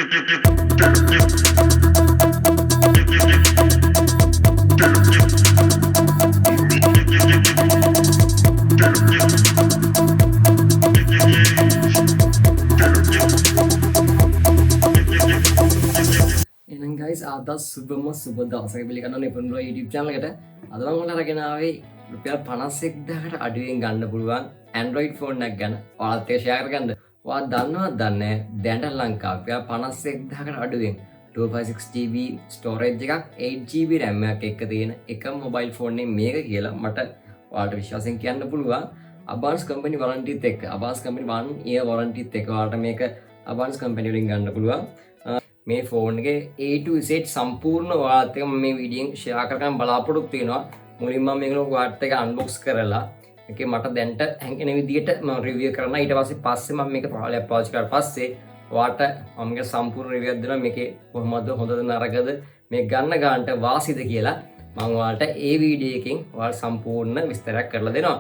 එහෙනම් guys අද සුබම සුබ දවසක පිළිගන්න නිපුණුව YouTube channel එකට අද මම ඔයාලට අරගෙන ආවේ රුපියල් 51000කට අඩුවෙන් ගන්න පුළුවන් Android phone එකක් ගැන ඔයාලත් එක්ක share කරගන්න. ඔයා දන්නවද දන්නේ දැනට ලංකාවේ රුපියල් 51000කට අඩුවෙන් 256GB storage එකක් 8GB RAM එකක් එක්ක තියෙන එක mobile phone එක මේක කියලා මට ඔයාලට විශ්වාසයෙන් කියන්න පුළුවන්. Advance company warranty එකක් Advance company 1 year warranty එකක් ඔයාලට මේක Advance company වලින් ගන්න පුළුවන්. මේ ෆෝන් එකේ A to Z සම්පූර්ණ ඔයාලත් එක්ක මම මේ වීඩියෝෙන් ෂෙයා කරගන්න බලාපොරොත්තු වෙනවා. මුලින්ම මම මේක ඔයාලත් එක්ක අන්බොක්ස් කරලා මේකේ මට දැනට හැංගෙන විදියට මම රිවිව් කරනවා. ඊට පස්සේ මම මේක පාවිච්චි කරලා පස්සේ ඔයාලට මම මේක සම්පූර්ණ රිවිව් එකක් දෙනවා. මේකේ කොහොමද හොඳද නරකද මේ ගන්න ගන්නට වාසිද කියලා මම ඔයාලට ඒ වීඩියෝ එකෙන් ඔයාලට සම්පූර්ණ විස්තරයක් කරලා දෙනවා.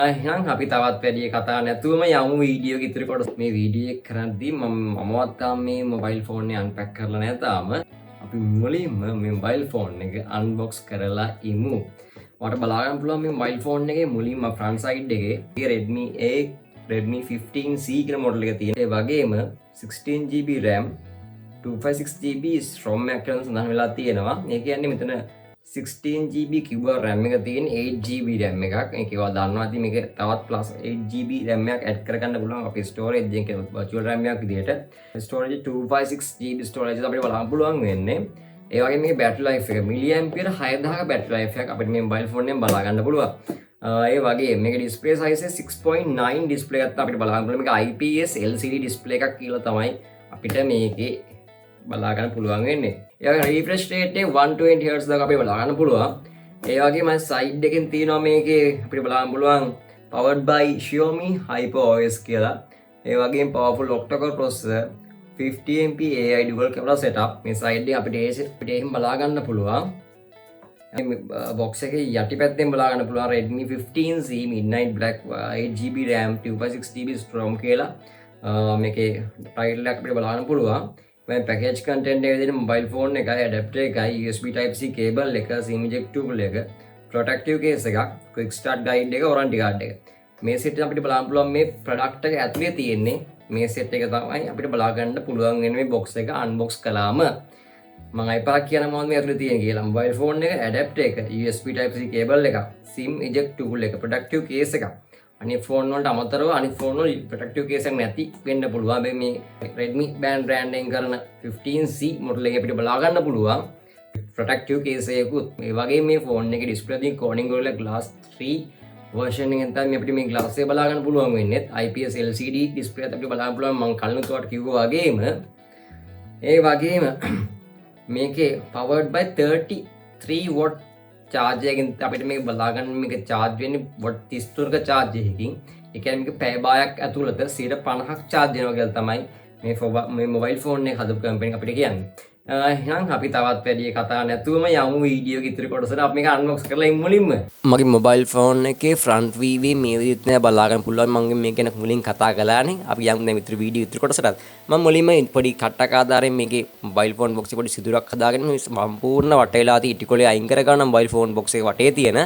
එහෙනම් අපි තවත් වැඩි කතා නැතුවම යමු වීඩියෝ එක ඉදිරි කොටස. මේ වීඩියෝ එක කරද්දී මමවත් තාම මේ මොබයිල් ෆෝන් එක අන්පැක් කරලා නැහැ තාම. අපි මුලින්ම මේ මොබයිල් ෆෝන් එක අන්බොක්ස් කරලා ඉමු. ඔයාලට බලා ගන්න පුළුවන් මේ මොබයිල් ෆෝන් එකේ මුලින්ම ෆ්‍රන්ට් සයිඩ් එකේ Redmi 15C කියන මොඩල් එක තියෙනවා. ඒ වගේම 16GB RAM 256GB ROM එකක් කියලා සඳහන් වෙලා තියෙනවා. ඒ කියන්නේ මෙතන 16GB කිව්වා RAM එක තියෙන 8GB RAM එකක්. ඒක ඒවා දන්නවා ඉතින් මේක තවත් plus 8GB RAM එකක් add කරගන්න පුළුවන් අපේ storage එකේ virtual RAM එකක් විදියට. storage 256GB storage අපිට බලන්න පුළුවන් වෙන්නේ. ඒ වගේම මේකේ battery life එක milliampere 6000ක battery life එකක් අපිට මේ mobile phone එකෙන් බලා ගන්න පුළුවන්. ඒ වගේ මේක display size එක 6.9 display එකක් අපිට බලන්න පුළුවන්. මේක IPS LCD display එකක් කියලා තමයි අපිට මේකේ බලා ගන්න පුළුවන් වෙන්නේ. ඒ වගේ refresh rate එක 120Hz දාක අපිට බලා ගන්න පුළුවන්. ඒ වගේම side එකෙන් තියෙනවා මේකේ අපිට බලා ගන්න පුළුවන් powered by Xiaomi HyperOS කියලා. ඒ වගේම powerful octa-core processor 50MP AI dual camera setup. මේ side එක අපිට එහෙම බලා ගන්න පුළුවන්. box එකේ යටිපැත්තෙන් බලා ගන්න පුළුවන් Redmi 15C Midnight Black 8GB RAM 256GB ROM කියලා. මේකේ title එක අපිට බලා ගන්න පුළුවන්. මේ package content එක විදිහට mobile phone එකයි adapter එකයි USB type C cable එක SIM eject tool එක protective case එකක් quick start guide එක warranty card එක මේ set එක අපිට බලන්න පුළුවන් මේ product එක ඇතුලේ තියෙන්නේ මේ set එක තමයි අපිට බලා ගන්න පුළුවන් වෙන මේ box එක unbox කළාම මම අයිපාරක් කියන මොනවද මේ ඇතුලේ තියෙන්නේ කියලා mobile phone එක adapter එක USB type C cable එක SIM eject tool එක protective case එකක් අනිත් ෆෝන් වලට අමතරව අනිත් ෆෝන් වල ප්‍රොටෙක්ටිව් කේස් එකක් නැති වෙන්න පුළුවන්. මේ Redmi brand එකෙන් කරන 15C මොඩල් එක අපිට බලා ගන්න පුළුවන් ප්‍රොටෙක්ටිව් කේස් එකකුත්. මේ වගේ මේ ෆෝන් එකේ ඩිස්ප්ලේ තියෙන Corning Gorilla Glass 3 version එකෙන් තමයි අපිට මේ glass එක බලා ගන්න පුළුවන් වෙන්නේ. IPS LCD display එකත් අපිට බලා ගන්න පුළුවන්. මම කලින් උඩට කිව්වා වගේම ඒ වගේම මේකේ powered by 33 watt charge එකකින් අපිට මේක බලා ගන්න මේක charge වෙන්නේ watt 33ක charge එකකින්. ඒ කියන්නේ මේක පැය භාගයක් ඇතුළත 50ක් charge වෙනවා කියලා තමයි මේ mobile phone එක හදපු කම්පැනි අපිට කියන්නේ. එහෙනම් අපි තවත් වැඩි කතා නැතුවම යමු වීඩියෝ එක ඉදිරි කොටසට. අපි මේක unbox කරලා ඉමු මුලින්ම. මගේ mobile phone එකේ front view මේ විදිහට නෑ බලා ගන්න පුළුවන්. මම මේක ගැන මුලින් කතා කළානේ. අපි යමු දැන් ඉදිරි වීඩියෝ ඉදිරි කොටසට. මම මුලින්ම පොඩි කට්ටක් ආධාරයෙන් මේකේ mobile phone box එක පොඩි සිදුරක් හදාගෙන මේ සම්පූර්ණ වටේලා තියෙන ඉටිකොලේ අයින් කර ගන්න mobile phone box එක වටේ තියෙන.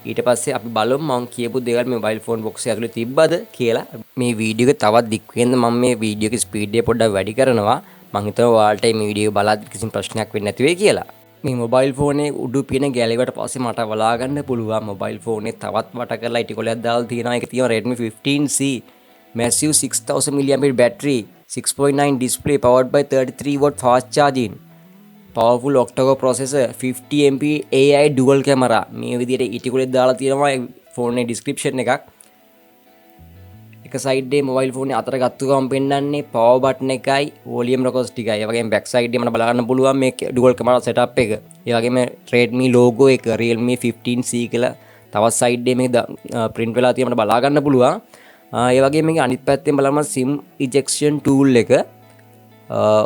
ඊට පස්සේ අපි බලමු මම කියපු දේවල් මේ mobile phone box එක ඇතුලේ තිබ්බද කියලා. මේ වීඩියෝ එක තවත් දික් වෙන්න මම මේ වීඩියෝ එකේ ස්පීඩ් එක පොඩ්ඩක් වැඩි කරනවා. මම හිතුවා ඔයාලට මේ වීඩියෝ බලද්දි කිසිම ප්‍රශ්නයක් වෙන්නේ නැති වෙයි කියලා. මේ මොබයිල් ෆෝන් එකේ උඩු පින ගැලෙවට පස්සේ මට බලා ගන්න පුළුවන් මොබයිල් ෆෝන් එක තවත් වට කරලා ඉටිකොලයක් දාලා තියෙනවා. ඒක තියෙනවා Redmi 15C massive 6000 mAh battery 6.9 display powered by 33 watt fast charging powerful octa-core processor 50MP AI dual camera. මේ විදිහට ඉටිකොලයක් දාලා තියෙනවා ෆෝන් එකේ description එකක්. එක සයිඩ් එකේ මොබයිල් ෆෝන් එක අතර ගත්ත ගමන් පෙන්වන්නේ power button එකයි volume request එකයි. ඒ වගේම back side එකේ මට බලා ගන්න පුළුවන් මේ dual camera setup එක. ඒ වගේම Redmi logo එක Realme 15C කියලා තවත් side එකේ මේක print වෙලා තියෙන මට බලා ගන්න පුළුවන්. ඒ වගේම මේක අනිත් පැත්තෙන් බලම SIM ejection tool එක.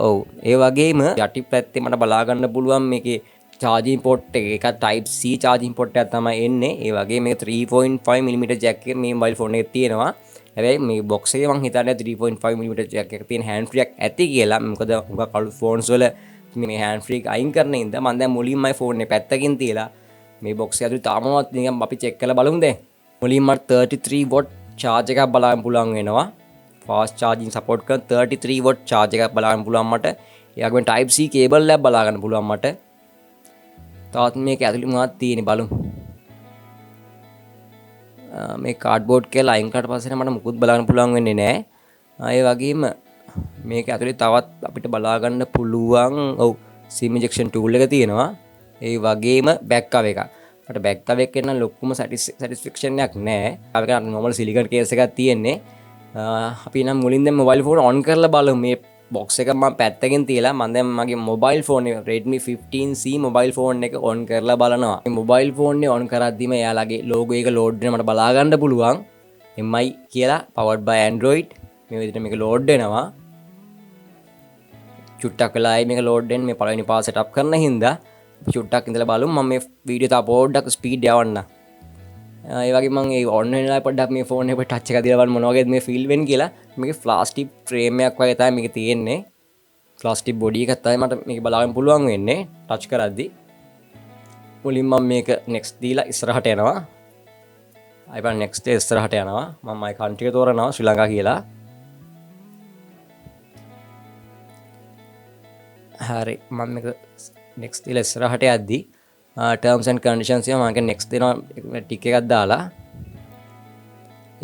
ඔව් ඒ වගේම යටි පැත්තේ මට බලා ගන්න පුළුවන් මේකේ charging port එක type C charging port එකක් තමයි එන්නේ. ඒ වගේ මේක 3.5mm jack එක මේ mobile phone එකේ තියෙනවා. හැබැයි මේ බොක්ස් එකේ මං හිතන්නේ 3.5mm jack එක තියෙන hand free එකක් ඇති කියලා. මොකද උගා කළු ෆෝන්ස් වල මේ hand free එක අයින් කරන ඉඳ මම දැන් මුලින්මයි ෆෝන් එක පැත්තකින් තියලා මේ බොක්ස් එක ඇතුලේ තාමවත් නිකන් අපි චෙක් කරලා බලමු දැන්. මුලින්ම 33 watt charge එකක් බලන්න පුළුවන් වෙනවා. fast charging support කරන 33 watt charge එකක් බලන්න පුළුවන් මට. ඒ වගේම type C cable එකක් බලා ගන්න පුළුවන් මට. තවත් මේක ඇතුලේ මොනවද තියෙන්නේ බලමු. මේ කාඩ්බෝඩ් කියලා අයින් කරලා පස්සේ මට මුකුත් බලන්න පුළුවන් වෙන්නේ නැහැ. ඒ වගේම මේක ඇතුලේ තවත් අපිට බලා ගන්න පුළුවන් ඔව් SIM injection tool එක තියෙනවා. ඒ වගේම back cover එකක්. මට back cover එකේ නම් ලොකුම satisfaction එකක් නැහැ. ඒක normal silicone case එකක් තියෙන්නේ. අපි නම් මුලින් දැන් mobile phone on කරලා බලමු. මේ box එක මම පැත්තකින් තියලා මම දැන් මගේ mobile phone එක Redmi 15C mobile phone එක on කරලා බලනවා. මේ mobile phone එක on කරද්දිම එයාලගේ logo එක load වෙන මට බලා ගන්න පුළුවන්. MI කියලා powered by Android. මේ විදිහට මේක load වෙනවා. චුට්ටක් වෙලායි මේක load වෙන්නේ මේ පළවෙනි පාස් setup කරන හින්දා චුට්ටක් ඉඳලා බලමු. මම මේ වීඩියෝ තා පොඩ්ඩක් ස්පීඩ් යවන්න. ඒ වගේ මම ඒ on වෙන වෙලාවේ පොඩ්ඩක් මේ phone එක touch එක දීලා බලන්න මොන වගේද මේ feel වෙන්නේ කියලා. මේකේ plastic frame එකක් වගේ තමයි මේක තියෙන්නේ. plastic body එකක් තමයි මට මේක බලාගන්න පුළුවන් වෙන්නේ touch කරද්දි. මුලින් මම මේක next දීලා ඉස්සරහට යනවා. ආයෙත් next ඉස්සරහට යනවා. මම my country එක තෝරනවා ශ්‍රී ලංකා කියලා. හරි මම මේක next දීලා ඉස්සරහට යද්දි terms and conditions එක මම next දෙනවා ටික එකක් දාලා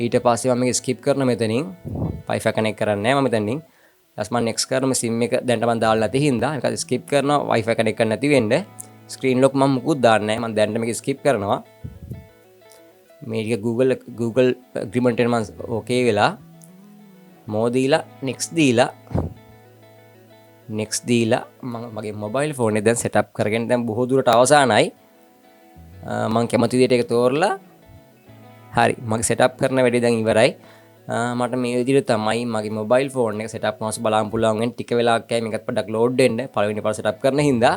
ඊට පස්සේ මම මේක skip කරන මෙතනින් wifi connect කරන්නේ නැහැ මම මෙතනින් ඊට මම next කරන sim එක දැන්ට මම දාලා නැති හින්දා ඒක skip කරනවා wifi connect කරන්න නැති වෙන්න screen lock මම මුකුත් දාන්නේ නැහැ මම දැන්ට මේක skip කරනවා මේ ටික Google agreement එක මම okay වෙලා more දීලා next දීලා මගේ මොබයිල් ෆෝන් එක දැන් setup කරගෙන දැන් බොහෝ දුරට අවසానයි මම කැමති විදිහට ඒක තෝරලා හරි මගේ setup කරන වැඩේ දැන් ඉවරයි මට මේ විදිහට තමයි මගේ මොබයිල් ෆෝන් එක setup මාස බලන්න පුළුවන් වෙන ටික වෙලාවක් යයි මේකත් පොඩ්ඩක් load වෙන්න පළවෙනි පාර setup කරන හින්දා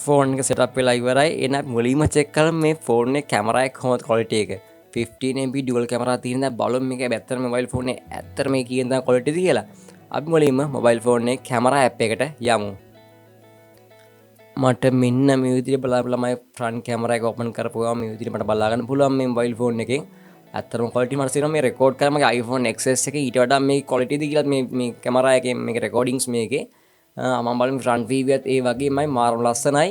ෆෝන් එක setup වෙලා ඉවරයි එහෙනම් මුලින්ම check කරමු මේ ෆෝන් එකේ කැමරා එක කොහොමද quality එක 15MP dual camera තියෙන දා බලමු මේක ඇත්තටම මොබයිල් ෆෝන් එක ඇත්තටම මේ කියන දා quality ද කියලා අපි මුලින්ම මොබයිල් ෆෝන් එකේ කැමරා ඇප් එකට යමු. මට මෙන්න මේ විදිහට බලලා මම ෆ්‍රන්ට් කැමරා එක ඕපන් කරපුවාම මේ විදිහට මට බලා ගන්න පුළුවන් මේ මොබයිල් ෆෝන් එකෙන්. ඇත්තටම quality මට තියෙනවා මේ රෙකෝඩ් කරා මගේ iPhone XS එකේ ඊට වඩා මේ quality ද කියලා මේ කැමරා එකේ මේක recordings මේකේ. මම බලමු ෆ්‍රන්ට් view එකත් ඒ වගේමයි මාරම ලස්සනයි.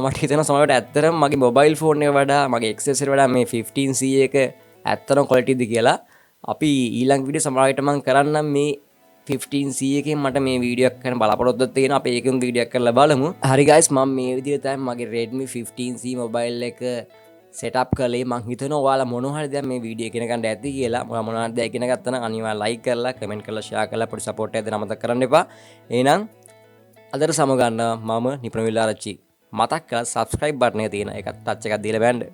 මට හිතෙනවා සමහරවිට ඇත්තටම මගේ මොබයිල් ෆෝන් එක වඩා මගේ XS එකට වඩා මේ 15C එක ඇත්තටම quality ද කියලා. අපි ඊළඟ වීඩියෝ සමහරවිට මම කරන්නම් මේ 15C එකෙන් මට මේ වීඩියෝ එකක් කරන්න බලාපොරොත්තුවක් තියෙනවා. අපි ඒකෙන් වීඩියෝ එකක් කරලා බලමු. හරි guys මම මේ විදිහට තමයි මගේ Redmi 15C මොබයිල් එක setup කළේ. මං හිතනවා ඔයාලා මොනවා හරි දැන් මේ වීඩියෝ එක ඉගෙන ගන්න ඇති කියලා. ඔයාලා මොනවා හරි දැන් ඉගෙන ගත්තා නම් අනිවාර්යෙන් like කරලා comment කරලා share කරලා පොඩි support එකක් දෙන්න අමතක කරන්න එපා. එහෙනම් අදට සමගන්න මම නිපුණ විලාරච්චි. මතක් කරලා subscribe button එක තියෙන එකත් touch එකක් දීලා බලන්න.